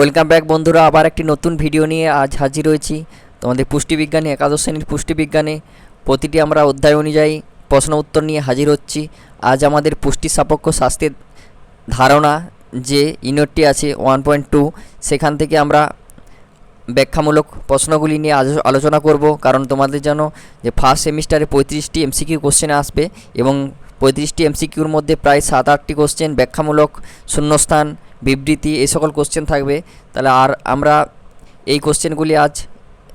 Welcome back বন্ধুরা, আবার একটি নতুন ভিডিও নিয়ে আজ হাজির হয়েছি তোমাদের পুষ্টিবিজ্ঞানে একাদশ শ্রেণীর পুষ্টিবিজ্ঞানে প্রতিটি আমরা অধ্যায় অনুযায়ী প্রশ্ন উত্তর নিয়ে হাজির হচ্ছি। আজ আমাদের পুষ্টি সাপেক্ষ স্বাস্থ্যের ধারণা যে ইউনিটটি আছে 1.2, সেখান থেকে আমরা ব্যাখ্যামূলক প্রশ্নগুলি নিয়ে আজ আলোচনা করব। কারণ তোমাদের জানো যে ফার্স্ট সেমিস্টারে 35টি এমসিকিউ কোশ্চেন আসবে এবং 35টি এমসিকিউর মধ্যে প্রায় 7-8টি কোশ্চেন ব্যাখ্যামূলক, শূন্যস্থান, বিবৃতি এই সকল কোশ্চেন থাকবে। তাহলে আর আমরা এই কোশ্চেনগুলি আজ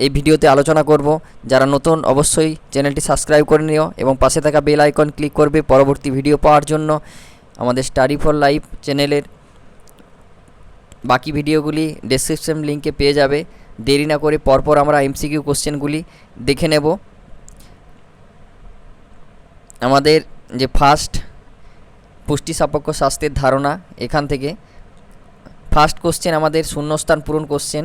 এই ভিডিওতে আলোচনা করব। যারা নতুন অবশ্যই চ্যানেলটি সাবস্ক্রাইব করে নিও এবং পাশে থাকা বেল আইকন ক্লিক করবে পরবর্তী ভিডিও পাওয়ার জন্য। আমাদের স্টাডি ফর লাইফ চ্যানেলের বাকি ভিডিওগুলি ডেসক্রিপশন লিঙ্কে পেয়ে যাবে। দেরি না করে পরপর আমরা এমসিকিউ কোশ্চেনগুলি দেখে নেব। আমাদের যে ফার্স্ট পুষ্টি সাপেক্ষ স্বাস্থ্যের ধারণা, এখান থেকে ফার্স্ট কোশ্চেন আমাদের শূন্যস্থান পূরণ কোশ্চেন।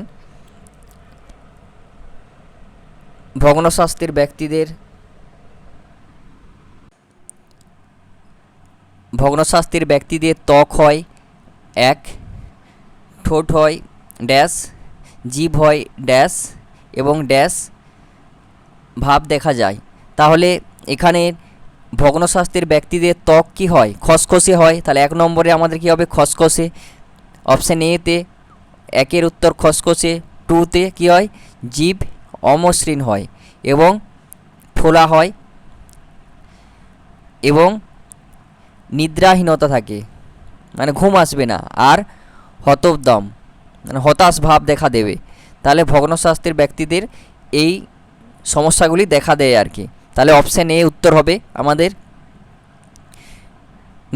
ভগ্ন স্বাস্থ্যের ব্যক্তিদের ত্বক হয় 1, ঠোঁট হয় ড্যাশ, জিভ হয় ড্যাশ এবং ড্যাশ ভাব দেখা যায়। তাহলে এখানে ভগ্ন স্বাস্থ্যের ব্যক্তিদের ত্বক কী হয়? খসখসে হয়। তাহলে 1 নম্বরে আমাদের কী হবে? খসখসে। অপশান এতে 1-এর উত্তর খসখসে। 2তে কী হয়? জিভ অমসৃণ হয় এবং ফোলা হয় এবং নিদ্রাহীনতা থাকে, মানে ঘুম আসবে না, আর হতোদ্যম মানে হতাশ ভাব দেখা দেবে। তাহলে ভগ্ন স্বাস্থ্যের ব্যক্তিদের এই সমস্যাগুলি দেখা দেয় আর কি। তাহলে অপশান এ উত্তর হবে আমাদের।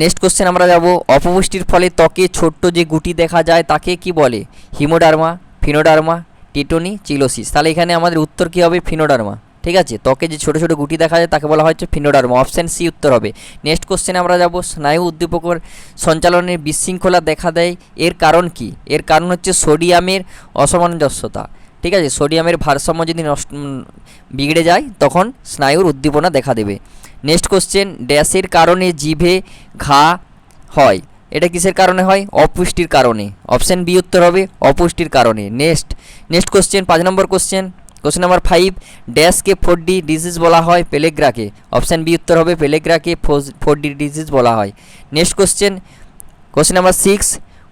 নেক্সট কোশ্চেন আমরা যাব, অপপুষ্টির ফলে ত্বকে ছোট্ট যে গুটি দেখা যায় তাকে কি বলে? হিমোডার্মা, ফিনোডার্মা, টিটোনি, চিলোসিস। তাহলে এখানে আমাদের উত্তর কী হবে? ফিনোডার্মা। ঠিক আছে, ত্বকে যে ছোটো ছোটো গুটি দেখা যায় তাকে বলা হচ্ছে ফিনোডার্মা। অপশান সি উত্তর হবে। নেক্সট কোশ্চেনে আমরা যাব, স্নায়ু উদ্দীপকের সঞ্চালনের বিশৃঙ্খলা দেখা দেয়, এর কারণ কি? এর কারণ হচ্ছে সোডিয়ামের অসামঞ্জস্যতা। ঠিক আছে, সোডিয়ামের ভারসাম্য যদি বিগড়ে যায় তখন স্নায়ুর উদ্দীপনা দেখা দেবে। নেক্সট কোশ্চেন, ড্যাশের কারণে জিভে ঘা হয়, এটা কিসের কারণে হয়? অপুষ্টির কারণে। অপশান বি উত্তর হবে অপুষ্টির কারণে। নেক্সট কোশ্চেন 5 নম্বর কোশ্চেন নাম্বার 5, ড্যাশকে 4D ডিজিজ বলা হয়? পেলেগ্রাকে। অপশান বি উত্তর হবে পেলেগ্রাকে 4D ডিজিজ বলা হয়। নেক্সট কোশ্চেন নাম্বার 6,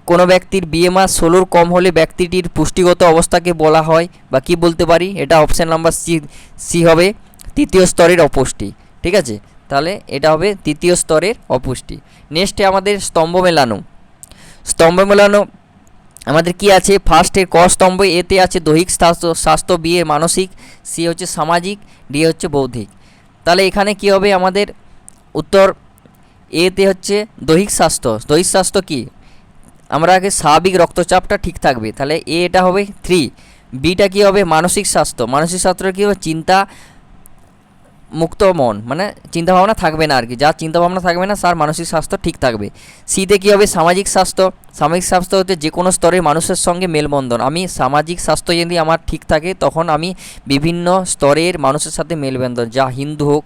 কোনো ব্যক্তির BMI 16 কম হলে ব্যক্তিটির পুষ্টিগত অবস্থাকে বলা হয় বা কি বলতে পারি? এটা অপশান নাম্বার সি হবে তৃতীয় স্তরের অপুষ্টি। ঠিক আছে, তাহলে এটা হবে তৃতীয় স্তরের অপুষ্টি। নেক্সটে আমাদের স্তম্ভ মেলানো আমাদের কি আছে? ফার্স্টে ক স্তম্ভ, এতে আছে দৈহিক স্বাস্থ্য, বি এ মানসিক, সি হচ্ছে সামাজিক, ডি হচ্ছে বৌদ্ধিক। তাহলে এখানে কি হবে আমাদের উত্তর? এতে হচ্ছে দৈহিক স্বাস্থ্য কি? আমরা আগে স্বাভাবিক রক্তচাপটা ঠিক থাকবে, তাহলে এটা হবে 3। বিটা কি হবে? মানসিক স্বাস্থ্য কী হবে? চিন্তা মুক্ত মন, মানে চিন্তাভাবনা থাকবে না আর কি, যার চিন্তাভাবনা থাকবে না তার মানসিক স্বাস্থ্য ঠিক থাকবে। সিতে কী হবে? সামাজিক স্বাস্থ্য হতে যে কোনো স্তরের মানুষের সঙ্গে মেলবন্ধন। আমি সামাজিক স্বাস্থ্য যদি আমার ঠিক থাকে তখন আমি বিভিন্ন স্তরের মানুষের সাথে মেলবন্ধন, যা হিন্দু হোক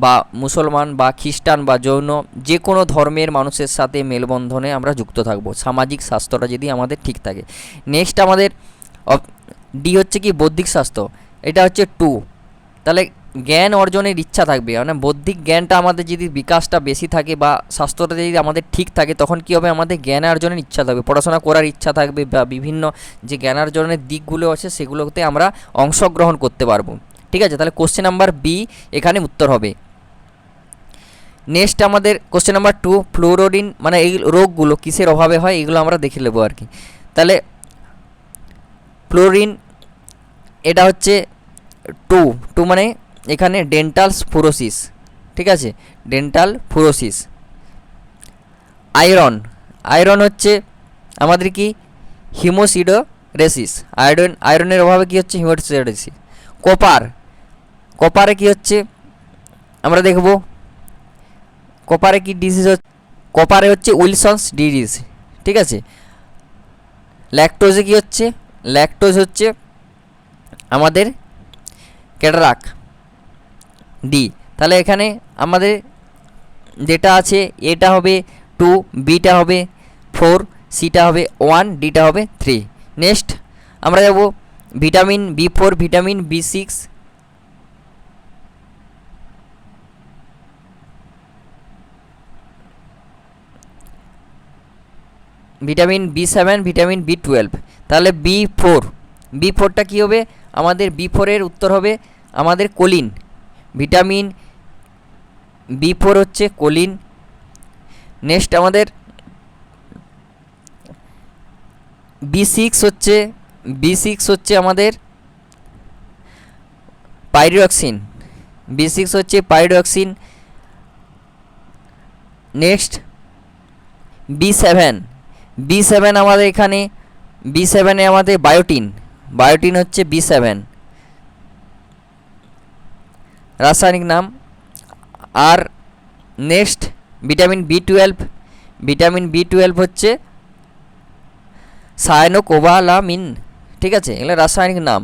বা মুসলমান বা খ্রিস্টান বা জৈন, যে কোনো ধর্মের মানুষের সাথে মেলবন্ধনে আমরা যুক্ত থাকবো, সামাজিক স্বাস্থ্যটা যদি আমাদের ঠিক থাকে। নেক্সট আমাদের ডি হচ্ছে কি? বৌদ্ধিক স্বাস্থ্য, এটা হচ্ছে 2। তাহলে জ্ঞান অর্জনের ইচ্ছা থাকবে, মানে বৌদ্ধিক জ্ঞানটা আমাদের যদি বিকাশটা বেশি থাকে বা স্বাস্থ্যটা যদি আমাদের ঠিক থাকে তখন কী হবে? আমাদের জ্ঞান অর্জনের ইচ্ছা থাকবে, পড়াশোনা করার ইচ্ছা থাকবে বা বিভিন্ন যে জ্ঞান অর্জনের দিকগুলো আছে সেগুলোতে আমরা অংশগ্রহণ করতে পারবো। ঠিক আছে, তাহলে কোশ্চেন নাম্বার বি এখানে উত্তর হবে। নেক্সট আমাদের কোশ্চেন নাম্বার 2, ফ্লোরিন মানে এই রোগগুলো কিসের অভাবে হয় এগুলো আমরা দেখে নেবো আর কি। তাহলে ফ্লোরিন এটা হচ্ছে 2 মানে এখানে ডেন্টাল ফ্লোরোসিস। ঠিক আছে, ডেন্টাল ফ্লোরোসিস। আয়রন হচ্ছে আমাদের কি? হিমোসিডোরেসিস। আয়রনের অভাবে কি হচ্ছে? হিমোসিডোরেসিস। কপারে কি হচ্ছে আমরা দেখব? কপারে কি ডিজিজ হচ্ছে? কপারে হচ্ছে উইলসনস ডিজিজ। ঠিক আছে, ল্যাকটোজে কি হচ্ছে? ল্যাকটোজ হচ্ছে আমাদের ক্যাটারাক্ট, ডি। তাহলে এখানে আমাদের যেটা আছে এটা হবে 2, বিটা হবে 4, সিটা হবে 1, ডিটা হবে 3। নেক্সট আমরা যাব vitamin B4, vitamin B6, vitamin B7, vitamin B12। তাহলে বি ফোরটা কী হবে আমাদের? B4-এর উত্তর হবে আমাদের কোলিন। ভিটামিন B4 হচ্ছে কোলিন। নেক্সট আমাদের B6 হচ্ছে আমাদের পাইরিডক্সিন। B6 হচ্ছে পাইরিডক্সিন। নেক্সট B7 আমাদের এখানে B7-এ আমাদের বায়োটিন হচ্ছে B7 রাসায়নিক নাম। আর নেক্সট ভিটামিন B12 হচ্ছে সায়ানোকোবালামিন। ঠিক আছে, এগুলো রাসায়নিক নাম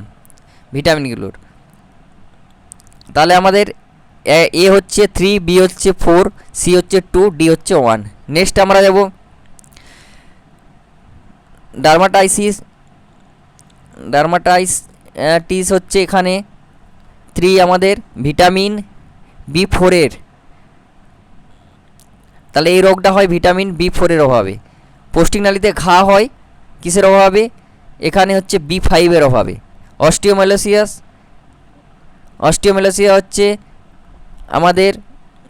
ভিটামিনগুলোর। তাহলে আমাদের এ হচ্ছে 3, বি হচ্ছে 4, সি হচ্ছে 2, ডি হচ্ছে 1। নেক্সট আমরা যাব ডার্মাটাইটিস হচ্ছে এখানে 3 আমাদের ভিটামিন B4-এর। তাহলে এই রোগটা হয় ভিটামিন B4-এর অভাবে। পৌষ্টিকনালীতে ঘা হয় কিসের অভাবে? এখানে হচ্ছে B5-এর অভাবে। অস্টিওমেলাসিয়া হচ্ছে আমাদের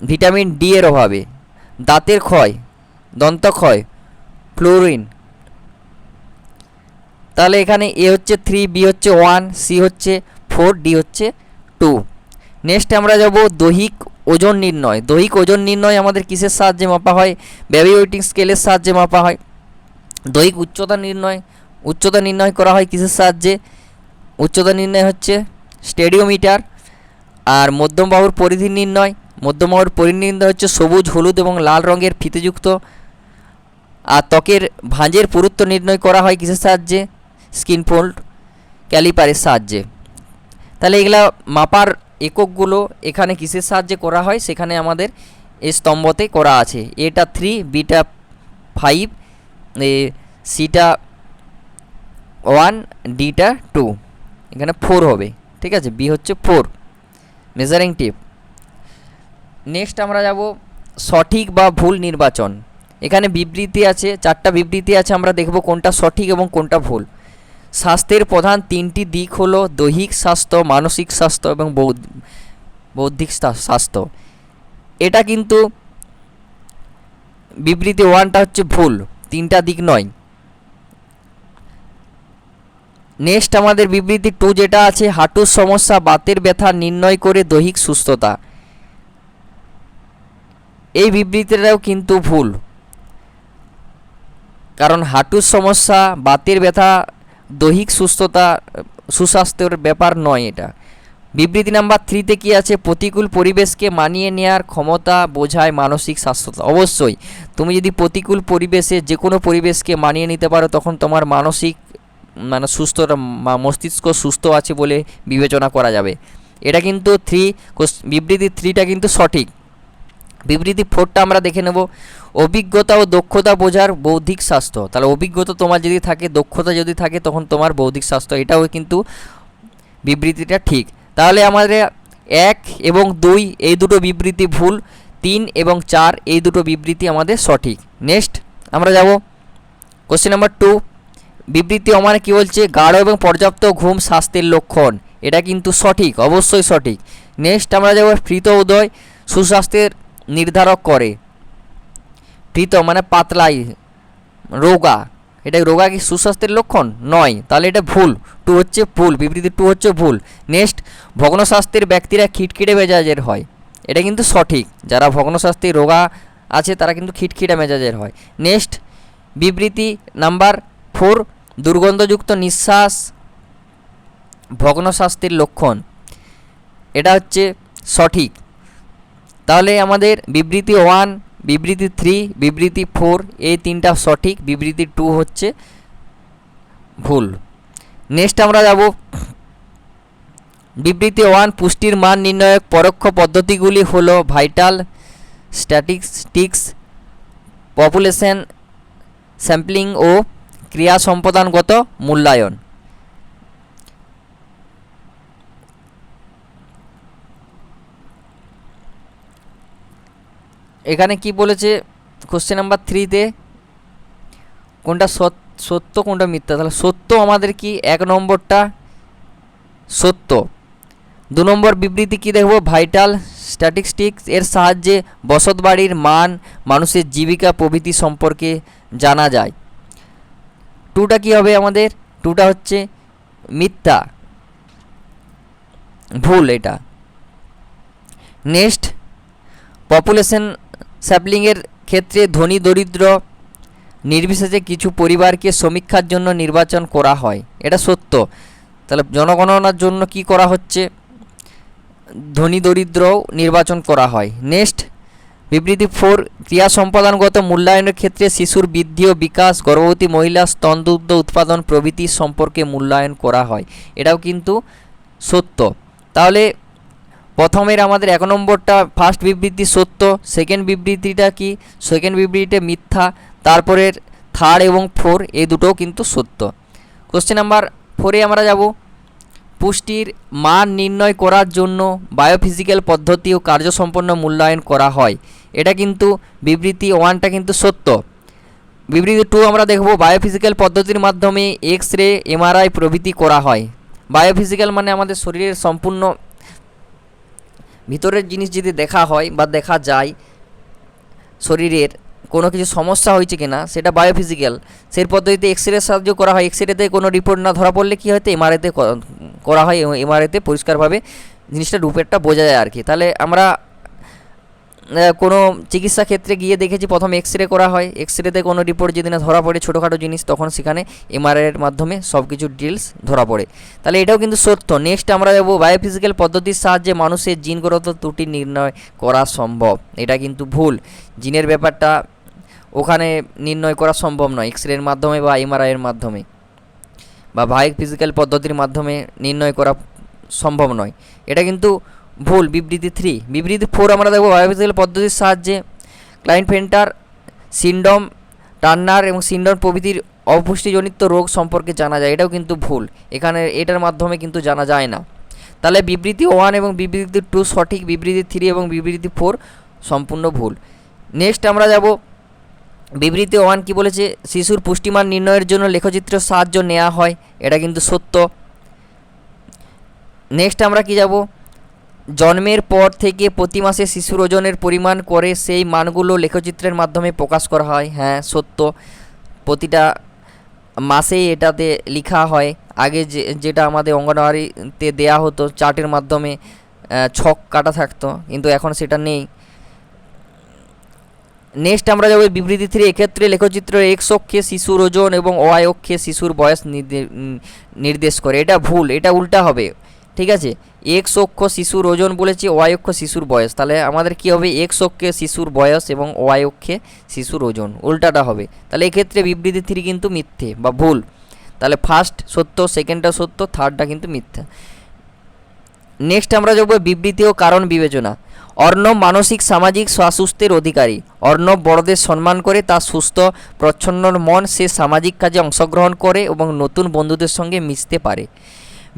ভিটামিন D-এর অভাবে। দাঁতের ক্ষয়, দন্তক্ষয়, ফ্লোরিন। তাহলে এখানে এ হচ্ছে 3, বি হচ্ছে 1, সি হচ্ছে 4, ডি হচ্ছে 2। নেক্সট আমরা যাব দৈহিক ওজন নির্ণয় আমাদের কিসের সাহায্যে মাপা হয়? বেবি ওয়েটিং স্কেলের সাহায্যে মাপা হয়। দৈহিক উচ্চতা নির্ণয় করা হয় কিসের সাহায্যে? উচ্চতা নির্ণয় হচ্ছে স্টেডিওমিটার। আর মধ্যম বাহুর পরিধি নির্ণয় হচ্ছে সবুজ, হলুদ এবং লাল রঙের ফিতেযুক্ত। আর ত্বকের ভাঁজের পুরুত্ব নির্ণয় করা হয় কিসের সাহায্যে? স্কিন ফোল্ড ক্যালিপারের সাহায্যে। তাহলে এগুলা মাপার এককগুলো এখানে কিসের সাহায্যে করা হয় সেখানে আমাদের এই স্তম্ভতে করা আছে। এটা 3, বিটা 5, সিটা 1, ডিটা 2, এখানে 4 হবে। ঠিক আছে, বি হচ্ছে 4 মেজারিং টিপ। নেক্সট আমরা যাব সঠিক বা ভুল নির্বাচন। এখানে বিবৃতি আছে, 4টা বিবৃতি আছে, আমরা দেখব কোনটা সঠিক এবং কোনটা ভুল। স্বাস্থ্যের প্রধান 3টি দিক হলো দৈহিক স্বাস্থ্য, মানসিক স্বাস্থ্য এবং বৌদ্ধিক স্বাস্থ্য। এটা কিন্তু বিবৃতি 1টা হচ্ছে ভুল, 3টা দিক নয়। নেক্সট আমাদের বিবৃতি 2 যেটা আছে, হাঁটুর সমস্যা, বাতের ব্যথা নির্ণয় করে দৈহিক সুস্থতা। এই বিবৃতিটাও কিন্তু ভুল, কারণ হাঁটুর সমস্যা, বাতের ব্যথা দৈহিক সুস্বাস্থ্যের ব্যাপার নয় এটা। বিবৃতি নাম্বার 3-তে কি আছে? প্রতিকূল পরিবেশকে মানিয়ে নেওয়ার ক্ষমতা বোঝায় মানসিক স্বাস্থ্যতা। অবশ্যই তুমি যদি প্রতিকূল পরিবেশে যে কোনো পরিবেশকে মানিয়ে নিতে পারো তখন তোমার মানসিক সুস্থতা, মস্তিষ্ক সুস্থ আছে বলে বিবেচনা করা যাবে। এটা কিন্তু বিবৃতি 3টা কিন্তু সঠিক। বিবৃতি 4টা আমরা দেখে নেব, অভিজ্ঞতা ও দক্ষতা বোঝার বৌদ্ধিক স্বাস্থ্য। তাহলে অভিজ্ঞতা তোমার যদি থাকে, দক্ষতা যদি থাকে, তখন তোমার বৌদ্ধিক স্বাস্থ্য, এটাও কিন্তু বিবৃতিটা ঠিক। তাহলে আমাদের 1 এবং 2 এই দুটো বিবৃতি ভুল, 3 এবং 4 এই দুটো বিবৃতি আমাদের সঠিক। নেক্সট আমরা যাব কোশ্চেন নাম্বার 2। বিবৃতি মানে কি বলছে? গাঢ় এবং পর্যাপ্ত ঘুম স্বাস্থ্যের লক্ষণ। এটা কিন্তু সঠিক, অবশ্যই সঠিক। নেক্সট আমরা যাব প্রীত উদয় সুস্বাস্থ্যের নির্ধারক করে। প্রীত মানে পাতলাই, রোগা, এটা রোগা কি সুস্বাস্থ্যের লক্ষণ নয়? তাহলে এটা ভুল, 2 হচ্ছে ভুল, বিবৃতি 2 হচ্ছে ভুল। নেক্সট ভগ্ন স্বাস্থ্যের ব্যক্তিরা খিটখিটে মেজাজের হয়। এটা কিন্তু সঠিক, যারা ভগ্ন স্বাস্থ্যের রোগা আছে তারা কিন্তু খিটখিটে মেজাজের হয়। নেক্সট বিবৃতি নাম্বার 4, দুর্গন্ধযুক্ত নিঃশ্বাস ভগ্ন স্বাস্থ্যের লক্ষণ। এটা হচ্ছে সঠিক। তাহলে আমাদের বিবৃতি 1, বিবৃতি 3, বিবৃতি 4 এই 3টা সঠিক, বিবৃতি 2 হচ্ছে ভুল। নেক্সট আমরা যাব বিবৃতি 1, পুষ্টির মান নির্ণয়ক পরোক্ষ পদ্ধতিগুলি হলো ভাইটাল স্ট্যাটিস্টিক্স, পপুলেশন স্যাম্পলিং ও ক্রিয়া সম্পাদনগত মূল্যায়ন। এখানে কি বলেছে কোশ্চেন নাম্বার 3-তে, কোনটা সত্য কোনটা মিথ্যা। তাহলে সত্য আমাদের কি 1 নম্বরটা সত্য। 2 নম্বর বিবৃতি কি দেখব, ভাইটাল স্ট্যাটিস্টিক্স এর সাহায্যে বসতবাড়ির মান, মানুষের জীবিকা প্রভৃতি সম্পর্কে জানা যায়। 2টা কি হবে আমাদের, 2টা হচ্ছে মিথ্যা, ভুল এটা। নেক্সট, পপুলেশন স্যাম্পলিংয়ের ক্ষেত্রে ধনী দরিদ্র নির্বিশেষে কিছু পরিবারকে সমীক্ষার জন্য নির্বাচন করা হয়, এটা সত্য। তাহলে জনগণনার জন্য কি করা হচ্ছে, ধনী দরিদ্রও নির্বাচন করা হয়। নেক্সট, বিবৃতি 4, ক্রিয়া সম্পাদনগত মূল্যায়নের ক্ষেত্রে শিশুর বৃদ্ধি ও বিকাশ, গর্ভবতী মহিলা স্তনদুগ্ধ উৎপাদন প্রভৃতি সম্পর্কে মূল্যায়ন করা হয়, এটাও কিন্তু সত্য। তাহলে প্রথমের আমাদের 1 নম্বরটা ফার্স্ট বিবৃতি সত্য, সেকেন্ড বিবৃতিটা কি, সেকেন্ড বিবৃতিটা মিথ্যা, তারপরের 3rd এবং 4 এই দুটোও কিন্তু সত্য। কোশ্চেন নাম্বার 4-এ আমরা যাব, পুষ্টির মান নির্ণয় করার জন্য বায়োফিজিক্যাল পদ্ধতি ও কার্যসম্পন্ন মূল্যায়ন করা হয়, এটা কিন্তু বিবৃতি 1টা কিন্তু সত্য। বিবৃতি 2 আমরা দেখব, বায়োফিজিক্যাল পদ্ধতির মাধ্যমে এক্স রে, এমআরআই প্রভৃতি করা হয়। বায়োফিজিক্যাল মানে আমাদের শরীরের সম্পূর্ণ ভিতরের জিনিস যদি দেখা হয় বা দেখা যায়, শরীরের কোনো কিছু সমস্যা হয়েছে কিনা সেটা বায়োফিজিক্যাল, সেই পদ্ধতিতে এক্স রে সাহায্য করা হয়। এক্স রেতে কোনো রিপোর্ট না ধরা পড়লে কী হয়তো এমআরআইতে করা হয়, এমআরআইতে পরিষ্কারভাবে জিনিসটা রূপেরটা বোঝা যায় আর কি। তাহলে আমরা কোনো চিকিৎসা ক্ষেত্রে গিয়ে দেখেছি প্রথম এক্স রে করা হয়, এক্স রেতে কোনো রিপোর্ট যদি না ধরা পড়ে ছোটোখাটো জিনিস, তখন সেখানে এমআরআইয়ের মাধ্যমে সব কিছু ডিটেলস ধরা পড়ে। তাহলে এটাও কিন্তু সত্য। নেক্সট আমরা যাবো, বায়োফিজিক্যাল পদ্ধতির সাহায্যে মানুষের জিনগত ত্রুটি নির্ণয় করা সম্ভব, এটা কিন্তু ভুল। জিনের ব্যাপারটা ওখানে নির্ণয় করা সম্ভব নয় এক্স রের মাধ্যমে বা এমআরআইয়ের মাধ্যমে বা বায়োফিজিক্যাল পদ্ধতির মাধ্যমে নির্ণয় করা সম্ভব নয়, এটা কিন্তু ভুল। বিবৃতি 3। বিবৃতি 4 আমরা দেখব, বায়োফিজিক্যাল পদ্ধতির সাহায্যে ক্লাইনফেল্টার সিনড্রোম, টার্নার এবং সিনড্রোম প্রভৃতির অপুষ্টিজনিত রোগ সম্পর্কে জানা যায়, এটাও কিন্তু ভুল। এখানে এটার মাধ্যমে কিন্তু জানা যায় না। তাহলে বিবৃতি 1 এবং বিবৃতি 2 সঠিক, বিবৃতি 3 এবং বিবৃতি 4 সম্পূর্ণ ভুল। নেক্সট আমরা যাব, বিবৃতি 1 কি বলেছে, শিশুর পুষ্টিমান নির্ণয়ের জন্য লেখচিত্রের সাহায্য নেওয়া হয়, এটা কিন্তু সত্য। নেক্সট আমরা কি যাব, জন্মের পর থেকে প্রতি মাসে শিশুর ওজনের পরিমাণ করে সেই মানগুলো লেখচিত্রের মাধ্যমে প্রকাশ করা হয়, হ্যাঁ সত্য। প্রতিটা মাসেই এটাতে লেখা হয়। আগে যেটা আমাদের অঙ্গনওয়াড়িতে দেয়া হতো চার্টের মাধ্যমে ছক কাটা থাকতো, কিন্তু এখন সেটা নেই। নেক্সট আমরা যাবো বিবৃতি 3। এক্ষেত্রে লেখচিত্র এক্স অক্ষে শিশুর ওজন এবং ওয়াই অক্ষে শিশুর বয়স নির্দেশ করে, এটা ভুল, এটা উল্টা হবে, ঠিক আছে। এক্স অক্ষ শিশুর ওজন বলেছে, ওয়াই অক্ষ শিশুর বয়স, তাহলে আমাদের কি হবে, এক্স অক্ষে শিশুর বয়স এবং ওয়াই অক্ষে শিশুর ওজন, উল্টাটা হবে। তাহলে এক্ষেত্রে বিবৃতি 3 কিন্তু মিথ্যে বা ভুল। তাহলে ফার্স্ট সত্য, সেকেন্ডটা সত্য, থার্ডটা কিন্তু মিথ্যা। নেক্সট আমরা যাব বিবৃতি ও কারণ বিবেচনা। অর্ণব মানসিক সামাজিক স্বাস্থ্যের অধিকারী। অর্ণব বড়দের সম্মান করে, তার সুস্থ প্রচ্ছন্ন মন, সে সামাজিক কাজে অংশগ্রহণ করে এবং নতুন বন্ধুদের সঙ্গে মিশতে পারে।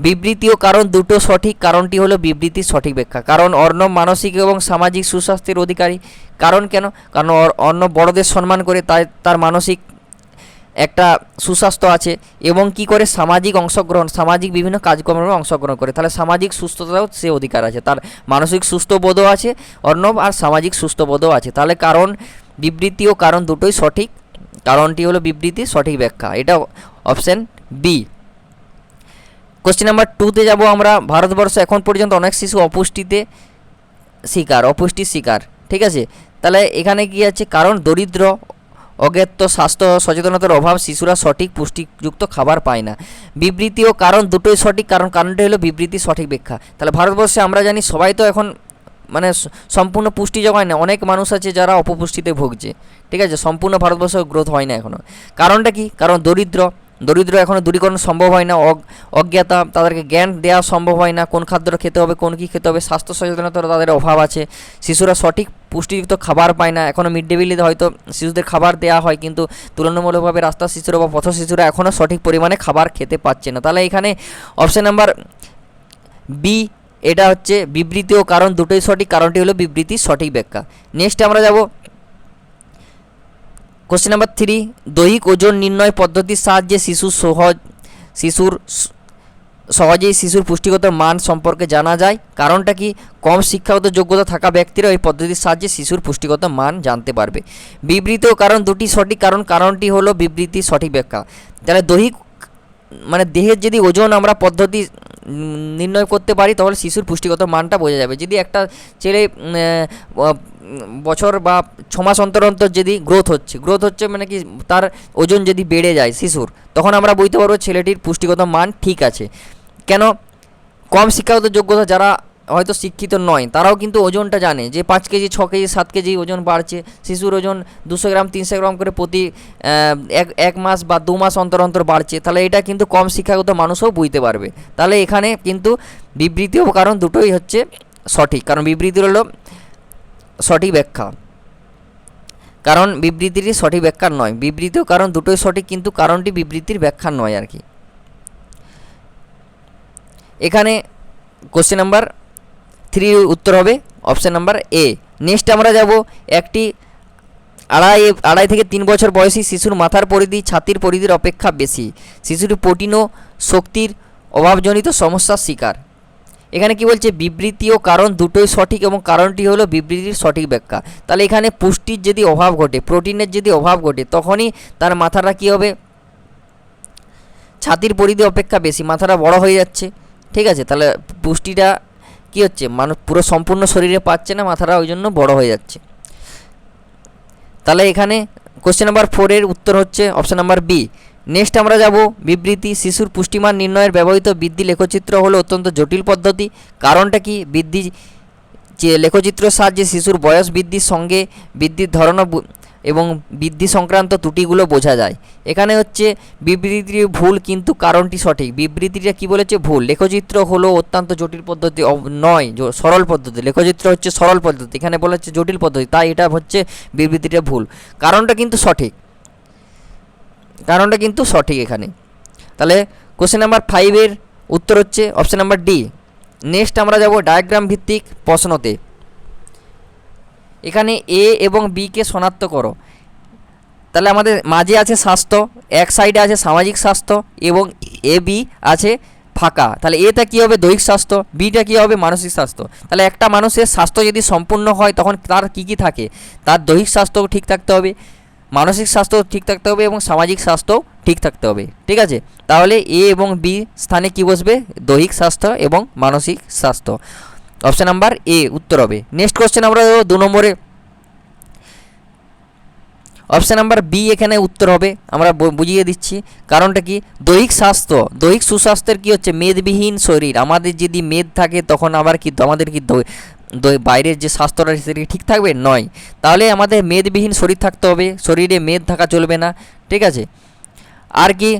বিবৃতি ও কারণ দুটো সঠিক, কারণটি হলো বিবৃতির সঠিক ব্যাখ্যা। কারণ অর্ণব মানসিক এবং সামাজিক সুস্বাস্থ্যের অধিকারী। কারণ কেন, কারণ অর্ণব বড়দের সম্মান করে, তাই তার মানসিক একটা সুস্বাস্থ্য আছে এবং কি করে সামাজিক অংশগ্রহণ, সামাজিক বিভিন্ন কাজকর্মে অংশগ্রহণ করে, তাহলে সামাজিক সুস্থতাও সে অধিকার আছে, তার মানসিক সুস্থবোধও আছে অর্ণব আর সামাজিক সুস্থবোধও আছে। তাহলে কারণ, বিবৃতি ও কারণ দুটোই সঠিক, কারণটি হলো বিবৃতির সঠিক ব্যাখ্যা, এটা অপশান বি। কোশ্চেন নাম্বার 2-তে যাব আমরা। ভারতবর্ষ এখন পর্যন্ত অনেক শিশু অপুষ্টির শিকার, ঠিক আছে। তাহলে এখানে কি আছে, কারণ দরিদ্র, অজ্ঞাত স্বাস্থ্য সচেতনতার অভাব, শিশুরা সঠিক পুষ্টিযুক্ত খাবার পায় না। বিবৃতি ও কারণ দুটোই সঠিক, কারণ কারণটা হলো বিবৃতির সঠিক ব্যাখ্যা। তাহলে ভারতবর্ষে আমরা জানি সবাই তো এখন মানে সম্পূর্ণ পুষ্টি যোগায় না, অনেক মানুষ আছে যারা অপপুষ্টিতে ভুগছে, ঠিক আছে। সম্পূর্ণ ভারতবর্ষ গ্রোথ হয় না এখনও। কারণটা কি, কারণ দরিদ্র, দরিদ্র এখনও দূরীকরণ সম্ভব হয় না, অজ্ঞাতা, তাদেরকে জ্ঞান দেওয়া সম্ভব হয় না, কোন খাদ্যটা খেতে হবে, কোন কী খেতে হবে, স্বাস্থ্য সচেতনতার তাদের অভাব আছে, শিশুরা সঠিক পুষ্টিযুক্ত খাবার পায় না, এখনও মিড ডে মিলে হয়তো শিশুদের খাবার দেওয়া হয় কিন্তু তুলনামূলকভাবে রাস্তার শিশুরা বা পথ শিশুরা এখনও সঠিক পরিমাণে খাবার খেতে পাচ্ছে না। তাহলে এখানে অপশান নাম্বার বি এটা হচ্ছে বিবৃতি ও কারণ দুটোই সঠিক, কারণটি হলো বিবৃতির সঠিক ব্যাখ্যা। নেক্সট আমরা যাব কোশ্চেন নাম্বার 3, দৈহিক ওজন নির্ণয় পদ্ধতির সাহায্যে সহজেই শিশুর পুষ্টিগত মান সম্পর্কে জানা যায়। কারণটা কি? কম শিক্ষাগত যোগ্যতা থাকা ব্যক্তিরা এই পদ্ধতির সাহায্যে শিশুর পুষ্টিগত মান জানতে পারবে। বিবৃতি ও কারণ দুটি সঠিক, কারণটি হলো বিবৃতির সঠিক ব্যাখ্যা। তাহলে দৈহিক মানে দেহের যদি ওজন আমরা পদ্ধতি নির্ণয় করতে পারি তাহলে শিশুর পুষ্টিগত মানটা বোঝা যাবে। যদি একটা ছেলে বছর বা 6 মাস অন্তর অন্তর যদি গ্রোথ হচ্ছে মানে কি তার ওজন যদি বেড়ে যায় শিশুর, তখন আমরা বুঝতে পারবো ছেলেটির পুষ্টিগত মান ঠিক আছে। কেন? কম শিক্ষাগত যোগ্যতা যারা হয়তো শিক্ষিত নয় তারাও কিন্তু ওজনটা জানে যে 5 কেজি 6 কেজি 7 কেজি ওজন বাড়ছে, শিশুর ওজন 200 গ্রাম 300 গ্রাম করে প্রতি এক মাস বা 2 মাস অন্তর অন্তর বাড়ছে। তাহলে এটা কিন্তু কম শিক্ষাগত মানুষও বুঝতে পারবে। তাহলে এখানে কিন্তু বিবৃতি ও কারণ দুটোই হচ্ছে সঠিক, কারণ বিবৃতি হলো সঠিক ব্যাখ্যা, কারণ বিবৃতিটি সঠিক ব্যাখ্যা নয়। বিবৃতি ও কারণ দুটোই সঠিক কিন্তু কারণটি বিবৃতির ব্যাখ্যা নয় আর কি। এখানে কোশ্চেন নাম্বার 3 উত্তর হবে অপশান নাম্বার এ। নেক্সট আমরা যাব একটি 2.5 থেকে 3 বছর বয়সী শিশুর মাথার পরিধি ছাতির পরিধির অপেক্ষা বেশি, শিশুটি প্রোটিন ও শক্তির অভাবজনিত সমস্যার শিকার। এখানে কি বলছে? বিবৃতি ও কারণ দুটোই সঠিক এবং কারণটি হলো বিবৃতির সঠিক ব্যাখ্যা। তাহলে এখানে পুষ্টির যদি অভাব ঘটে, প্রোটিনের যদি অভাব ঘটে, তখনই তার মাথাটা কী হবে? ছাতির পরিধি অপেক্ষা বেশি, মাথাটা বড় হয়ে যাচ্ছে। ঠিক আছে, তাহলে পুষ্টিটা কী হচ্ছে? মানুষ পুরো সম্পূর্ণ শরীরে পাচ্ছে না, মাথাটা ওই জন্য বড় হয়ে যাচ্ছে। তাহলে এখানে কোশ্চেন নাম্বার 4 এর উত্তর হচ্ছে অপশান নাম্বার বি। নেক্সট আমরা যাব বিবৃতি। শিশুর পুষ্টিমান নির্ণয়ের ব্যবহৃত বৃদ্ধি লেখচিত্র হলো অত্যন্ত জটিল পদ্ধতি। কারণটা কি? বৃদ্ধি যে লেখচিত্রের সাহায্যে শিশুর বয়স বৃদ্ধির সঙ্গে বৃদ্ধির ধরন এবং বৃদ্ধি সংক্রান্ত ত্রুটিগুলো বোঝা যায়। এখানে হচ্ছে বিবৃতিটি ভুল কিন্তু কারণটি সঠিক। বিবৃতিটা কি বলেছে? ভুল। লেখচিত্র হলো অত্যন্ত জটিল পদ্ধতি নয়, সরল পদ্ধতি। লেখচিত্র হচ্ছে সরল পদ্ধতি, এখানে বলেছে জটিল পদ্ধতি, তাই এটা হচ্ছে বিবৃতিটা ভুল। কারণটা কিন্তু সঠিক, কারণটা কিন্তু সঠিক এখানে। তাহলে কোশ্চেন নাম্বার 5 এর উত্তর হচ্ছে অপশান নাম্বার ডি। নেক্সট আমরা যাব ডায়াগ্রাম ভিত্তিক প্রশ্নতে। এখানে এ এবং বিকে শনাক্ত করো। তাহলে আমাদের মাঝে আছে স্বাস্থ্য, এক সাইডে আছে সামাজিক স্বাস্থ্য এবং এ বি আছে ফাঁকা। তাহলে এটা কী হবে? দৈহিক স্বাস্থ্য। বিটা কী হবে? মানসিক স্বাস্থ্য। তাহলে একটা মানুষের স্বাস্থ্য যদি সম্পূর্ণ হয় তখন তার কী কী থাকে? তার দৈহিক স্বাস্থ্যও ঠিক থাকতে হবে, মানসিক স্বাস্থ্য ঠিক থাকতে হবে এবং সামাজিক স্বাস্থ্যও ঠিক থাকতে হবে। ঠিক আছে, তাহলে এ এবং বি স্থানে কি বসবে? দৈহিক স্বাস্থ্য এবং মানসিক স্বাস্থ্য। অপশান নাম্বার এ উত্তর হবে। নেক্সট কোশ্চেন আমরা 2 নম্বরে অপশান নাম্বার বি এখানে উত্তর হবে। আমরা বুঝিয়ে দিচ্ছি কারণটা কি। দৈহিক স্বাস্থ্য, দৈহিক সুস্বাস্থ্যের কি হচ্ছে? মেদবিহীন শরীর। আমাদের যদি মেদ থাকে তখন আবার কি আমাদের কি বাইরের যে স্বাস্থ্যটা সেটা ঠিক থাকবে? নয়। তাহলে আমাদের মেদবিহীন শরীর থাকতে হবে, শরীরে মেদ থাকা চলবে না। ঠিক আছে, আর কি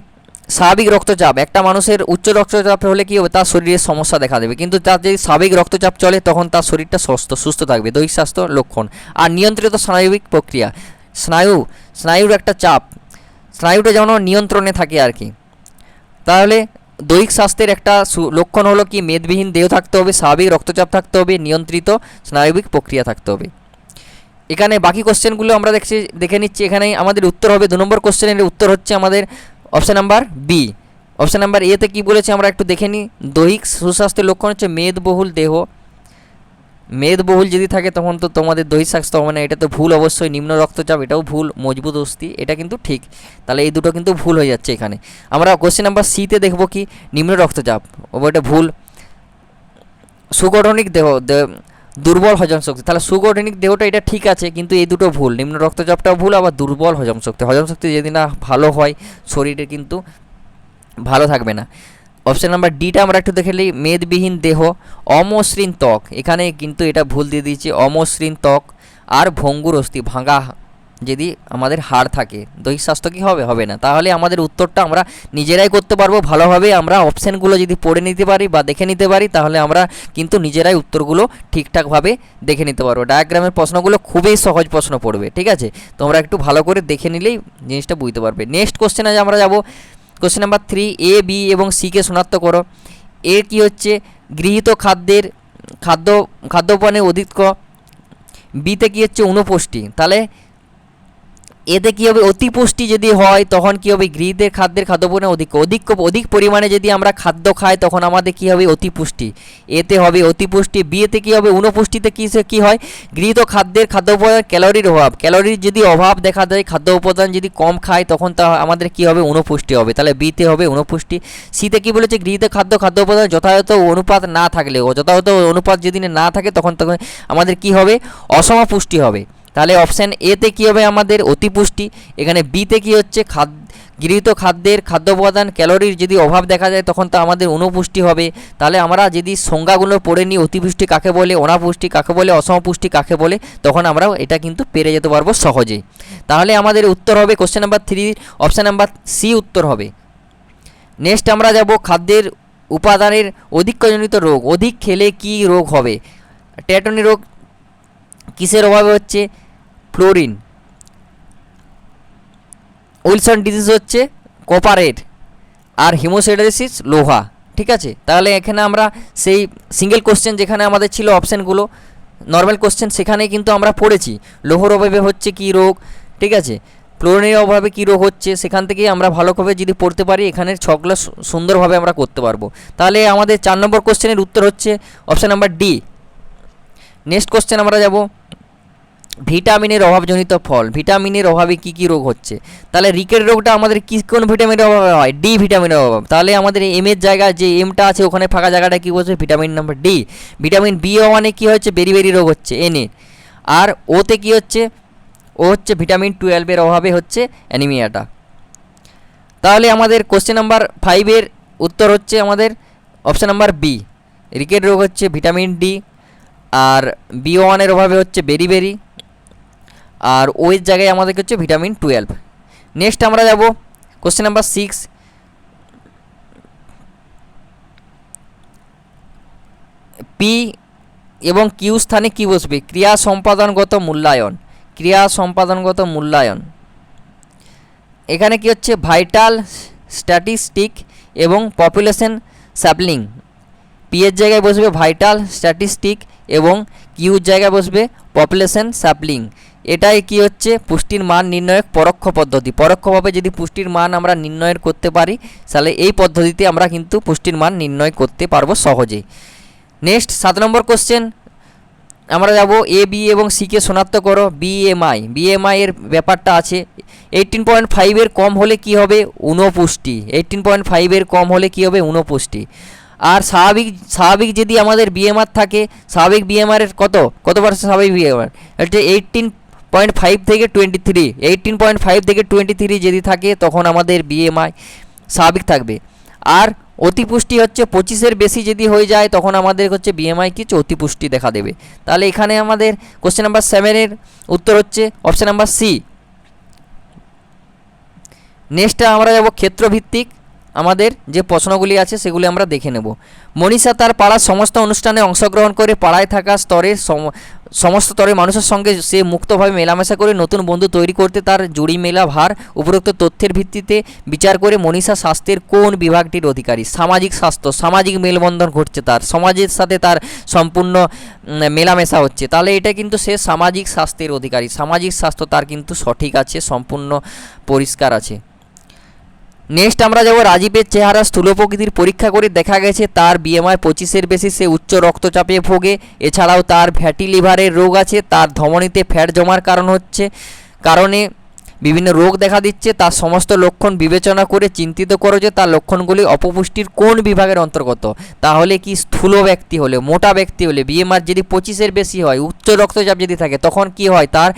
স্বাভাবিক রক্তচাপ। একটা মানুষের উচ্চ রক্তচাপ হলে কি হবে? তার শরীরে সমস্যা দেখা দেবে, কিন্তু তার যদি স্বাভাবিক রক্তচাপ চলে তখন তার শরীরটা সুস্থ থাকবে। দৈহিক স্বাস্থ্য লক্ষণ। আর নিয়ন্ত্রিত স্নায়বিক প্রক্রিয়া, স্নায়ুর একটা চাপ, স্নায়ুটা যেন নিয়ন্ত্রণে থাকে আর কি। তাহলে দৈহিক স্বাস্থ্যের একটা লক্ষণ হলো কি? মেদবিহীন দেহ থাকতে হবে, স্বাভাবিক রক্তচাপ থাকতে হবে, নিয়ন্ত্রিত স্নায়বিক প্রক্রিয়া থাকতে হবে। এখানে বাকি কোশ্চেনগুলো আমরা দেখে নিচ্ছি। এখানে আমাদের উত্তর হবে 2 নম্বর কোশ্চেনের উত্তর হচ্ছে আমাদের option number B. Option number এতে কী বলেছে আমরা একটু দেখে নিই। দৈহিক সুস্বাস্থ্যের লক্ষণ হচ্ছে মেদবহুল দেহ। মেদবহুল যদি থাকে তখন তো তোমাদের দৈহিক স্বাস্থ্য হবে না, এটা তো ভুল অবশ্যই। নিম্ন রক্তচাপ এটাও ভুল। মজবুত অস্থি এটা কিন্তু ঠিক। তাহলে এই দুটো কিন্তু ভুল হয়ে যাচ্ছে এখানে। আমরা কোশ্চেন নাম্বার সিতে দেখব কি? নিম্ন রক্তচাপ, ওটা ভুল। সুগঠনিক দেহ, দুর্বল হজম শক্তি। তাহলে সুগঠনিক দেহটা এটা ঠিক আছে, কিন্তু এই দুটো ভুল। নিম্ন রক্তচাপটাও ভুল, আবার দুর্বল হজম শক্তি যদি না ভালো হয় শরীরে কিন্তু ভালো থাকবে না। অপশান নাম্বার ডিটা আমরা একটু দেখে নিই। মেদবিহীন দেহ, অমসৃণ ত্বক। এখানে কিন্তু এটা ভুল দিয়ে দিয়েছি। অমসৃণ ত্বক আর ভঙ্গুর অস্থি, ভাঙা যদি আমাদের হাড় থাকে, দৈহিক স্বাস্থ্য কি হবে? হবে না। তাহলে আমাদের উত্তরটা আমরা নিজেরাই করতে পারবো ভালোভাবে। আমরা অপশানগুলো যদি পড়ে নিতে পারি বা দেখে নিতে পারি তাহলে আমরা কিন্তু নিজেরাই উত্তরগুলো ঠিকঠাকভাবে দেখে নিতে পারবো। ডায়াগ্রামের প্রশ্নগুলো খুবই সহজ প্রশ্ন পড়বে, ঠিক আছে? তোমরা একটু ভালো করে দেখে নিলেই জিনিসটা বুঝতে পারবে। নেক্সট কোশ্চেনে আমরা যাব। কোশ্চেন নাম্বার 3, এ বি এবং সিকে শনাক্ত করো। এর কি হচ্ছে গৃহীত খাদ্যপানের অধিক্য, বিতে কি হচ্ছে অনুপুষ্টি। তাহলে এতে কী হবে? অতিপুষ্টি যদি হয় তখন কী হবে? গৃহীতের খাদ্যপণ্যের অধিক পরিমাণে যদি আমরা খাদ্য খাই তখন আমাদের কী হবে? অতিপুষ্টি। এতে হবে অতিপুষ্টি। বিয়েতে কী হবে? অনুপুষ্টিতে কী হয়? গৃহীত খাদ্য উপাদান ক্যালোরির অভাব। ক্যালোরির যদি অভাব দেখা দেয়, খাদ্য উপাদান যদি কম খায় তখন তা আমাদের কী হবে? অনুপুষ্টি হবে। তাহলে বিতে হবে অনুপুষ্টি। সিতে কী বলেছে? গৃহীত খাদ্য উপাদান যথাযথ অনুপাত না থাকলে, যথাযথ অনুপাত যদি না থাকে তখন আমাদের কী হবে? অসম পুষ্টি হবে। তাহলে অপশান এতে কী হবে? আমাদের অতিপুষ্টি। এখানে বিতে কী হচ্ছে? গৃহীত খাদ্য উপাদান ক্যালোরির যদি অভাব দেখা যায় তখন তো আমাদের অনুপুষ্টি হবে। তাহলে আমরা যদি সংজ্ঞাগুলো পড়ে নিই, অতিপুষ্টি কাকে বলে, অনাপুষ্টি কাকে বলে, অসমপুষ্টি কাকে বলে, তখন আমরা এটা কিন্তু পেরে যেতে পারবো সহজেই। তাহলে আমাদের উত্তর হবে question number 3, option number C উত্তর হবে। নেক্সট আমরা যাব খাদ্যের উপাদানের অধিক্যজনিত রোগ। অধিক খেলে কি রোগ হবে? টেটনি রোগ কিসের অভাবে হচ্ছে? ফ্লোরিন। উইলসন ডিজিজ হচ্ছে কপারের। আর হিমোসাইটোসিস লোহা, ঠিক আছে? তাহলে এখানে আমরা সেই সিঙ্গেল কোশ্চেন যেখানে আমাদের ছিল অপশানগুলো নর্মাল কোশ্চেন সেখানে কিন্তু আমরা পড়েছি লোহর অভাবে হচ্ছে কী রোগ, ঠিক আছে? ফ্লোরিনের অভাবে কী রোগ হচ্ছে, সেখান থেকেই আমরা ভালোভাবে যদি পড়তে পারি এখানের ছকগুলো সুন্দরভাবে আমরা করতে পারবো। তাহলে আমাদের 4 নম্বর কোশ্চেনের উত্তর হচ্ছে option number D. Next question আমরা যাব ভিটামিনের অভাবজনিত ফল। ভিটামিনের অভাবে কি কি রোগ হচ্ছে? তাহলে রিকেট রোগটা আমাদের কোন ভিটামিনের অভাবে হয়? ডি ভিটামিনের অভাব। তাহলে আমাদের এমের জায়গায় যে এমটা আছে ওখানে ফাঁকা জায়গাটা কী বলছে? Vitamin number D. Vitamin B ওয়ানে কী হচ্ছে? বেরি রোগ হচ্ছে এনে। আর ওতে কি হচ্ছে? ও হচ্ছে ভিটামিন 12 অভাবে হচ্ছে অ্যানিমিয়াটা। তাহলে আমাদের কোশ্চেন নাম্বার 5 উত্তর হচ্ছে আমাদের অপশান নাম্বার বি। রিকেট রোগ হচ্ছে ভিটামিন ডি, আর বি ওয়ানের অভাবে হচ্ছে বেরি, আর ওই জায়গায় আমাদেরকে হচ্ছে ভিটামিন 12। নেক্সট আমরা যাব কোশ্চেন নাম্বার 6। পি এবং কিউ স্থানে কী বসবে? ক্রিয়া সম্পাদনগত মূল্যায়ন। এখানে কি হচ্ছে? ভাইটাল স্ট্যাটিস্টিক এবং পপুলেশন স্যাম্পলিং। পি এর জায়গায় বসবে ভাইটাল স্ট্যাটিস্টিক এবং কিউর জায়গায় বসবে পপুলেশন স্যাম্পলিং। এটাই কি হচ্ছে? পুষ্টির মান নির্ণয়ের পরোক্ষ পদ্ধতি। পরোক্ষভাবে যদি পুষ্টির মান আমরা নির্ণয় করতে পারি তাহলে এই পদ্ধতিতে আমরা কিন্তু পুষ্টির মান নির্ণয় করতে পারবো সহজেই। নেক্সট 7 নম্বর কোশ্চেন আমরা যাব এ বি এবং সিকে শনাক্ত করো। বিএমআই এর ব্যাপারটা আছে। 18.5 কম হলে কি হবে? অনুপুষ্টি। 18.5 কম হলে কি হবে? অনুপুষ্টি। আর স্বাভাবিক যদি আমাদের বিএমআর থাকে, স্বাভাবিক বিএমআরের কত পার্সেন্ট স্বাভাবিক বিএমআর? হচ্ছে 18.5 থেকে 23। 18.5 থেকে 23 যদি থাকে তখন আমাদের বিএমআই স্বাভাবিক থাকবে। আর অতিপুষ্টি হচ্ছে 25 বেশি যদি হয়ে যায় তখন আমাদের হচ্ছে বিএমআই কিছু অতিপুষ্টি দেখা দেবে। তাহলে এখানে আমাদের কোশ্চেন নাম্বার 7 উত্তর হচ্ছে অপশান নাম্বার সি। নেক্সট আমরা যাব ক্ষেত্রভিত্তিক আমাদের যে প্রশ্নগুলি আছে সেগুলি আমরা দেখে নেব। মনীষা তার পাড়ার সমস্ত অনুষ্ঠানে অংশগ্রহণ করে পাড়ায় থাকা সমস্ত স্তরের মানুষের সঙ্গে সে মুক্তভাবে মেলামেশা করে নতুন বন্ধু তৈরি করতে তার জুড়ি মেলা ভার। উপরোক্ত তথ্যের ভিত্তিতে বিচার করে মনীষা স্বাস্থ্যের কোন বিভাগটির অধিকারী? সামাজিক স্বাস্থ্য। সামাজিক মেলবন্ধন ঘটছে, তার সমাজের সাথে তার সম্পূর্ণ মেলামেশা হচ্ছে, তাহলে এটা কিন্তু সে সামাজিক স্বাস্থ্যের অধিকারী। সামাজিক স্বাস্থ্য তার কিন্তু সঠিক আছে, সম্পূর্ণ পরিষ্কার আছে। নেক্সট আমরা যাব রাজীবের চেহারা স্থূল প্রকৃতির পরীক্ষা করে দেখা গেছে তার বিএমআই 25 বেশি, সে উচ্চ রক্তচাপে ভোগে। এছাড়াও তার ফ্যাটি লিভারের রোগ আছে, তার ধমনীতে ফ্যাট জমার কারণে বিভিন্ন রোগ দেখা দিচ্ছে, তার সমস্ত লক্ষণ বিবেচনা করে চিন্তিত করো যে তার লক্ষণগুলি অপপুষ্টির কোন বিভাগের অন্তর্গত। তাহলে কি স্থূল ব্যক্তি হলে, মোটা ব্যক্তি হলে, বিএমআর যদি 25-এর বেশি হয়, উচ্চ রক্তচাপ যদি থাকে, তখন কি হয়, তার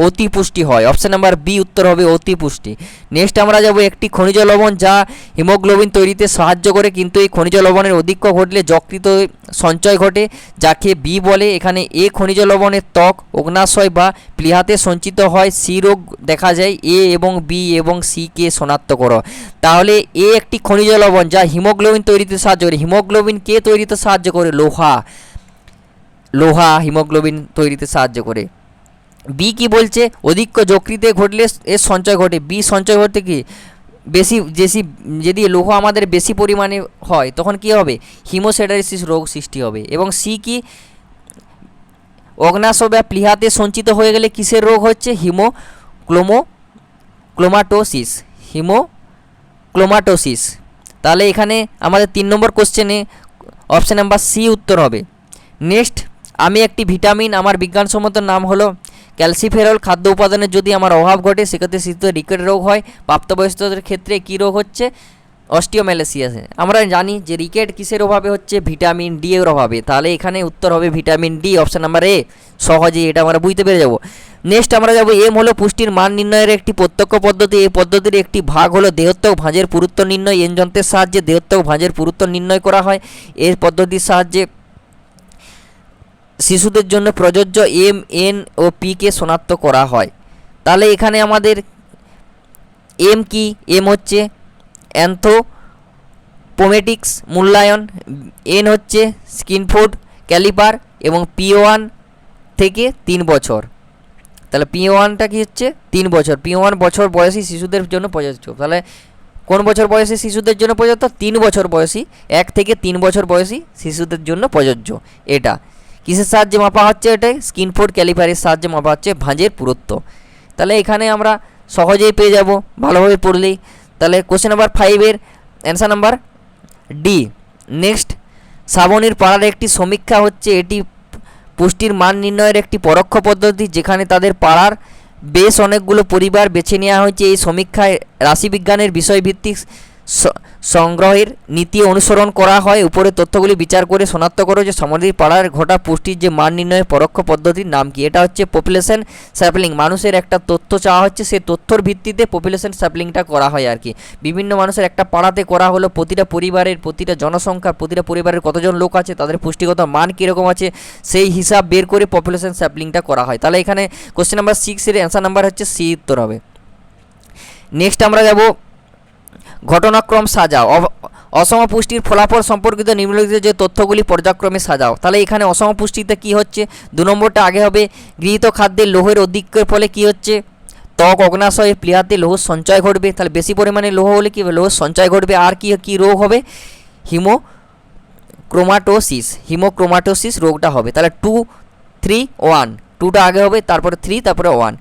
অতিপুষ্টি হয়। অপশন নাম্বার বি উত্তর হবে অতিপুষ্টি। নেক্সট আমরা যাব একটি খনিজ লবণ যা হিমোগ্লোবিন তৈরিতে সাহায্য করে, কিন্তু এই খনিজ লবণের অধিক্য ঘটলে যকৃত সঞ্চয় ঘটে, যাকে বি বলে। এখানে এ খনিজ লবণের ত্বক, অগ্নাশয় বা প্লীহাতে সঞ্চিত হয়। সি রোগ দেখা যায়। এ এবং বি এবং সি কে শনাক্ত করো। তাহলে এ একটি খনিজ লবণ যা হিমোগ্লোবিন তৈরিতে সাহায্য করে। হিমোগ্লোবিন কে তৈরিতে সাহায্য করে? লোহা হিমোগ্লোবিন তৈরিতে সাহায্য করে। বি কি বলছে? অধিক্য যকৃতে ঘটলে এর সঞ্চয় ঘটে। বি সঞ্চয় ঘটতে কি বেশি যদি লৌহ আমাদের বেশি পরিমাণে হয় তখন কি হবে? হিমোসেডাইসিস রোগ সৃষ্টি হবে। এবং সি কি? অগ্নাশয় বা প্লীহাতে সঞ্চিত হয়ে গেলে কিসের রোগ হচ্ছে? হিমোক্রোমাটোসিস। তাহলে এখানে আমাদের 3 নম্বর কোশ্চেনে অপশান নাম্বার সি উত্তর হবে। নেক্সট, আমি একটি ভিটামিন, আমার বিজ্ঞানসম্মত নাম হলো ক্যালসিফেরল। খাদ্য উপাদানের যদি আমার অভাব ঘটে সেক্ষেত্রে শিশুদের রিকেট রোগ হয়। প্রাপ্তবয়স্কদের ক্ষেত্রে কী রোগ হচ্ছে? অস্টিওম্যালাসিস। আমরা জানি যে রিকেট কিসের অভাবে হচ্ছে? ভিটামিন ডি এর অভাবে। তাহলে এখানে উত্তর হবে vitamin D, option number A. সহজেই এটা আমরা বুঝতে পেরে যাব। নেক্সট আমরা যাব এম হলো পুষ্টির মান নির্ণয়ের একটি প্রত্যক্ষ পদ্ধতি। এই পদ্ধতির একটি ভাগ হলো দেহত্বক ভাঁজের পুরুত্ব নির্ণয়। এন যন্ত্রের সাহায্যে দেহত্বক ভাঁজের পুরুত্ব নির্ণয় করা হয়। এর পদ্ধতির সাহায্যে শিশুদের জন্য প্রযোজ্য এম, এন ও পিকে শনাক্ত করা হয়। তাহলে এখানে আমাদের এম কি? এম হচ্ছে অ্যানথ্রোপোমেটিক্স মূল্যায়ন, এন হচ্ছে স্কিনফোর্ড ক্যালিপার এবং P1 থেকে 3 বছর। তাহলে P1টা কি হচ্ছে? 3 বছর। P1 বছর বয়সী শিশুদের জন্য প্রযোজ্য। তাহলে কোন বছর বয়সী শিশুদের জন্য প্রযোজ্য? 3 বছর বয়সী, 1 থেকে 3 বছর বয়সী শিশুদের জন্য প্রযোজ্য। এটা কিসের সাহায্যে মাপা হচ্ছে? এটাই স্কিনফোর্ড ক্যালিপারের সাহায্যে মাপা হচ্ছে ভাঁজের পুরুত্ব। তাহলে এখানে আমরা সহজেই পেয়ে যাব ভালোভাবে পড়লেই। তাহলে কোশ্চেন নাম্বার 5-এর অ্যান্সার নাম্বার ডি। নেক্সট, শ্রাবণীর পাড়ার একটি সমীক্ষা হচ্ছে এটি পুষ্টির মান নির্ণয়ের একটি পরোক্ষ পদ্ধতি, যেখানে তাদের পাড়ার বেশ অনেকগুলো পরিবার বেছে নেওয়া হয়েছে। এই সমীক্ষায় রাশিবিজ্ঞানের বিষয়ভিত্তিক সংগ্রহের নীতি অনুসরণ করা হয়। উপরে তথ্যগুলি বিচার করে শনাক্ত করো যে সামগ্রিক পাড়ার ঘটা পুষ্টির যে মান নির্ণয়ের পরোক্ষ পদ্ধতির নাম কি। এটা হচ্ছে পপুলেশন স্যাম্পলিং। মানুষের একটা তথ্য চাওয়া হচ্ছে, সেই তথ্যর ভিত্তিতে পপুলেশন স্যাম্পলিংটা করা হয় আর কি। বিভিন্ন মানুষের একটা পাড়াতে করা হলো, প্রতিটা পরিবারের, প্রতিটা জনসংখ্যা, প্রতিটা পরিবারের কতজন লোক আছে, তাদের পুষ্টিগত মান কীরকম আছে, সেই হিসাব বের করে পপুলেশন স্যাম্পলিংটা করা হয়। তাহলে এখানে কোশ্চেন নাম্বার 6-এর অ্যান্সার নাম্বার হচ্ছে সি উত্তর হবে। নেক্সট আমরা যাব ঘটনাক্রম সাজাও। অসম পুষ্টির ফলাফল সম্পর্কিত নিম্নলিখিত যে তথ্যগুলি পর্যায়ক্রমে সাজাও। তাহলে এখানে অসম পুষ্টিতে কী হচ্ছে? 2 নম্বরটা আগে হবে। গৃহীত খাদ্যের লোহের অধিক্যের ফলে কী হচ্ছে? ত্বক, অগ্নাশয়, প্লীহাতে লৌহ সঞ্চয় ঘটবে। তাহলে বেশি পরিমাণে লৌহ হলে কী হবে? লৌহ সঞ্চয় ঘটবে। আর কী রোগ হবে? হিমোক্রোমাটোসিস রোগটা হবে। তাহলে 2, 3, 1। 2টা আগে হবে, তারপরে 3, তারপরে 1।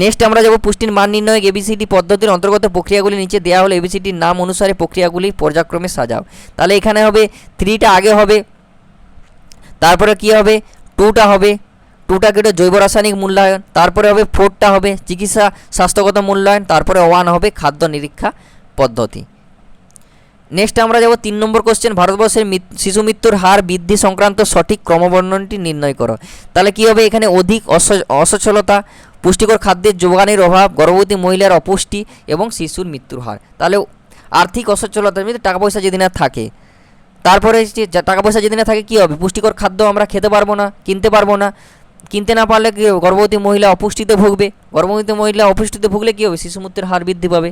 নেক্সট আমরা যাব পুষ্টির মান নির্ণয় এবিসিডি পদ্ধতির অন্তর্গত প্রক্রিয়াগুলি নিচে দেওয়া হলো এবিসিডির নাম অনুসারে প্রক্রিয়াগুলি পর্যায়ক্রমে সাজাও। তাহলে এখানে হবে 3টা আগে হবে, তারপরে কি হবে? 2টা হবে। 2টা কেটে জৈব রাসায়নিক মূল্যায়ন, তারপরে হবে 4টা হবে চিকিৎসা স্বাস্থ্যগত মূল্যায়ন, তারপরে 1 হবে খাদ্য নিরীক্ষা পদ্ধতি। নেক্সট আমরা যাব 3 নম্বর কোশ্চেন। ভারতবর্ষের শিশু মৃত্যুর হার বৃদ্ধি সংক্রান্ত সঠিক ক্রমবর্ণনটি নির্ণয় করো। তাহলে কি হবে? এখানে অধিক অসচ্ছলতা, পুষ্টিকর খাদ্যের যোগানের অভাব, গর্ভবতী মহিলার অপুষ্টি এবং শিশুর মৃত্যুর হার। তাহলে আর্থিক অসচ্ছলতা, টাকা পয়সা যদি না থাকে, তারপরে টাকা পয়সা যদি না থাকে কী হবে? পুষ্টিকর খাদ্য আমরা খেতে পারবো না, কিনতে পারবো না। কিনতে না পারলে কী হবে? গর্ভবতী মহিলা অপুষ্টিতে ভুগবে। গর্ভবতী মহিলা অপুষ্টিতে ভুগলে কী হবে? শিশু মৃত্যুর হার বৃদ্ধি পাবে।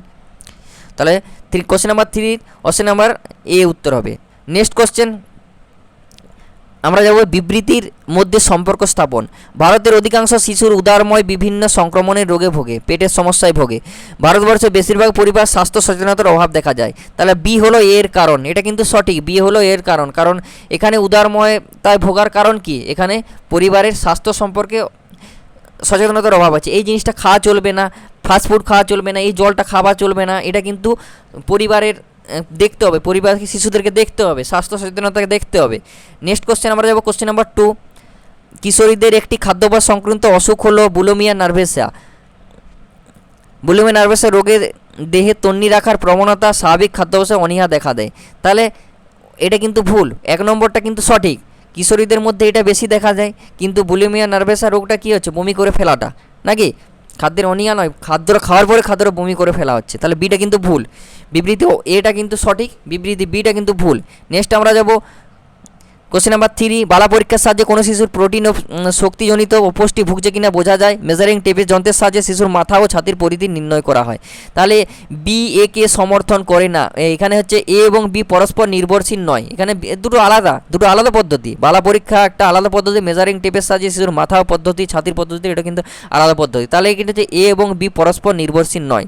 তাহলে question number 3 option number A উত্তর হবে। নেক্সট কোশ্চেন আমরা যাব বিবৃতির মধ্যে সম্পর্ক স্থাপন। ভারতের অধিকাংশ শিশুর উদারময় বিভিন্ন সংক্রমণের রোগে ভোগে, পেটের সমস্যায় ভোগে। ভারতবর্ষে বেশিরভাগ পরিবার স্বাস্থ্য সচেতনতার অভাব দেখা যায়। তাহলে বি হলো এর কারণ। এটা কিন্তু সঠিক, বি হলো এর কারণ। কারণ এখানে উদারময়তায় ভোগার কারণ কি? এখানে পরিবারের স্বাস্থ্য সম্পর্কে সচেতনতার অভাব আছে। এই জিনিসটা খাওয়া চলবে না, ফাস্টফুড খাওয়া চলবে না, এই জলটা খাওয়া চলবে না। এটা কিন্তু পরিবারের দেখতে হবে, পরিবারকে, শিশুদেরকে দেখতে হবে, স্বাস্থ্য সচেতনতাকে দেখতে হবে। নেক্সট কোশ্চেন আমরা যাব কোশ্চেন নাম্বার 2। কিশোরীদের একটি খাদ্যাভ্যাস সংক্রান্ত অসুখ হলো বুলিমিয়া নার্ভাসা। বুলিমিয়া নার্ভাস রোগের দেহে তন্নি রাখার প্রবণতা, স্বাভাবিক খাদ্যাভ্যাসে অনীহা দেখা দেয়। তাহলে এটা কিন্তু ভুল, 1 নম্বরটা কিন্তু সঠিক। কিশোরীদের মধ্যে এটা বেশি দেখা যায়, কিন্তু বুলিমিয়া নার্ভাস রোগটা কী হচ্ছে, বমি করে ফেলাটা, নাকি খাদ্যের অনীহা নয়, খাদ্য খাওয়ার পরে খাদ্যটা বমি করে ফেলা হচ্ছে। তাহলে বিটা কিন্তু ভুল। বিবৃতি এটা কিন্তু সঠিক, বিবৃতি বিটা কিন্তু ভুল। নেক্সট আমরা যাব কোশ্চেন নাম্বার 3, বালা পরীক্ষার সাহায্যে কোনো শিশুর প্রোটিন ও শক্তিজনিত অপুষ্টি ভুগছে কিনা বোঝা যায়। মেজারিং টেপের যন্ত্রের সাহায্যে শিশুর মাথা ও ছাতির পরিধি নির্ণয় করা হয়। তাহলে বি এ কে সমর্থন করে না। এখানে হচ্ছে এ এবং বি পরস্পর নির্ভরশীল নয়, এখানে দুটো আলাদা পদ্ধতি। বালা পরীক্ষা একটা আলাদা পদ্ধতি, মেজারিং টেপের সাহায্যে শিশুর মাথা পদ্ধতি, ছাতির পদ্ধতি, এটা কিন্তু আলাদা পদ্ধতি। তাহলে এখানে হচ্ছে এ এবং বি পরস্পর নির্ভরশীল নয়।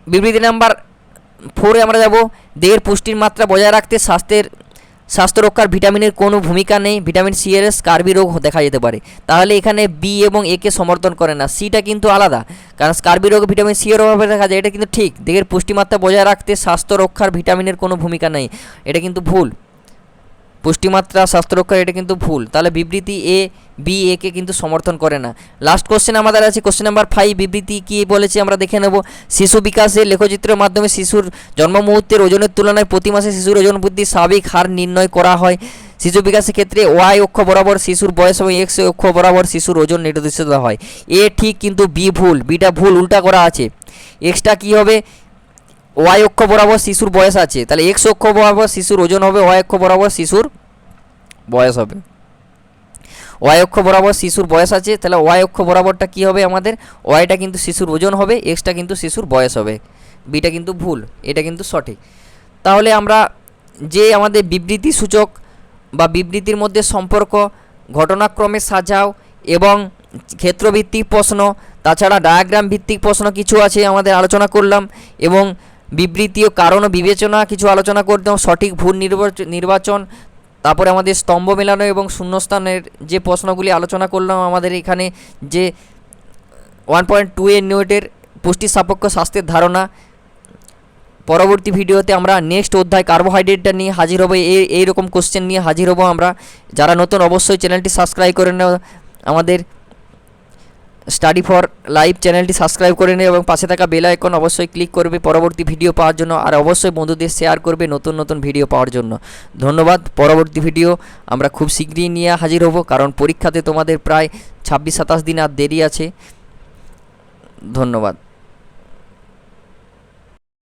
বিবৃতি নাম্বার 4 আমরা যাব, দেহের পুষ্টির মাত্রা বজায় রাখতে স্বাস্থ্য রক্ষার ভিটামিনের কোনো ভূমিকা নেই। ভিটামিন সি এর স্কার্বি রোগ দেখা যেতে পারে। তাহলে এখানে বি এবং এ কে সমর্থন করে না, সিটা কিন্তু আলাদা, কারণ স্কার্বি রোগ ভিটামিন সি এর অভাবে দেখা যায়, এটা কিন্তু ঠিক। দেহের পুষ্টিমাত্রা বজায় রাখতে স্বাস্থ্য রক্ষার ভিটামিনের কোনো ভূমিকা নেই, এটা কিন্তু ভুল। পুষ্টিমাত্রা স্বাস্থ্য রক্ষার, এটা কিন্তু ভুল। তাহলে বিবৃতি এ বি এ কে কিন্তু সমর্থন করে না। লাস্ট কোশ্চেন আমাদের আছে কোশ্চেন নাম্বার 5। বিবৃতি কী বলেছে আমরা দেখে নেব। শিশু বিকাশের লেখচিত্রের মাধ্যমে শিশুর জন্ম মুহূর্তের ওজনের তুলনায় প্রতি মাসে শিশুর ওজন বৃদ্ধির স্বাভাবিক হার নির্ণয় করা হয়। শিশু বিকাশের ক্ষেত্রে ওয়াই অক্ষ বরাবর শিশুর বয়স এবং এক্স অক্ষ বরাবর শিশুর ওজন নির্দেশিত হয়। এ ঠিক কিন্তু বি ভুল, বিটা ভুল, উল্টা করা আছে। এক্সটা কী হবে, ওয়াই অক্ষ বরাবর শিশুর বয়স আছে, তাহলে এক্স অক্ষ বরাবর শিশুর ওজন হবে, ওয়াই অক্ষ বরাবর শিশুর বয়স হবে। ওয়াই অক্ষ বরাবর শিশুর বয়স আছে, তাহলে ওয়াই অক্ষ বরাবরটা কী হবে আমাদের, ওয়াইটা কিন্তু শিশুর ওজন হবে, এক্সটা কিন্তু শিশুর বয়স হবে। বিটা কিন্তু ভুল, এটা কিন্তু সঠিক। তাহলে আমরা যে আমাদের বিবৃতি সূচক বা বিবৃতির মধ্যে সম্পর্ক, ঘটনাক্রমে সাজাও এবং ক্ষেত্রভিত্তিক প্রশ্ন, তাছাড়া ডায়াগ্রাম ভিত্তিক প্রশ্ন কিছু আছে আমাদের আলোচনা করলাম, এবং বিবৃতি ও কারণ ও বিবেচনা কিছু আলোচনা করলাম, সঠিক ভুল নির্বাচন, তারপরে আমাদের স্তম্ভ মেলানো এবং শূন্যস্থানের যে প্রশ্নগুলি আলোচনা করলাম। আমাদের এখানে যে 1.2 ইউনিটের পুষ্টি সাপেক্ষ স্বাস্থ্যের ধারণা। পরবর্তী ভিডিওতে আমরা নেক্সট অধ্যায় কার্বোহাইড্রেটটা নিয়ে হাজির হবো, এইরকম কোশ্চেন নিয়ে হাজির হবো আমরা। যারা নতুন অবশ্যই চ্যানেলটি সাবস্ক্রাইব করে নেও, আমাদের স্টাডি ফর লাইভ চ্যানেলটি সাবস্ক্রাইব করে নেবে এবং পাশে থাকা বেল আইকন অবশ্যই ক্লিক করবে পরবর্তী ভিডিও পাওয়ার জন্য, আর অবশ্যই বন্ধুদের শেয়ার করবে নতুন ভিডিও পাওয়ার জন্য। ধন্যবাদ। পরবর্তী ভিডিও আমরা খুব শীঘ্রই নিয়ে হাজির হব, কারণ পরীক্ষাতে তোমাদের প্রায় 26-27 দিন আর দেরি আছে। ধন্যবাদ।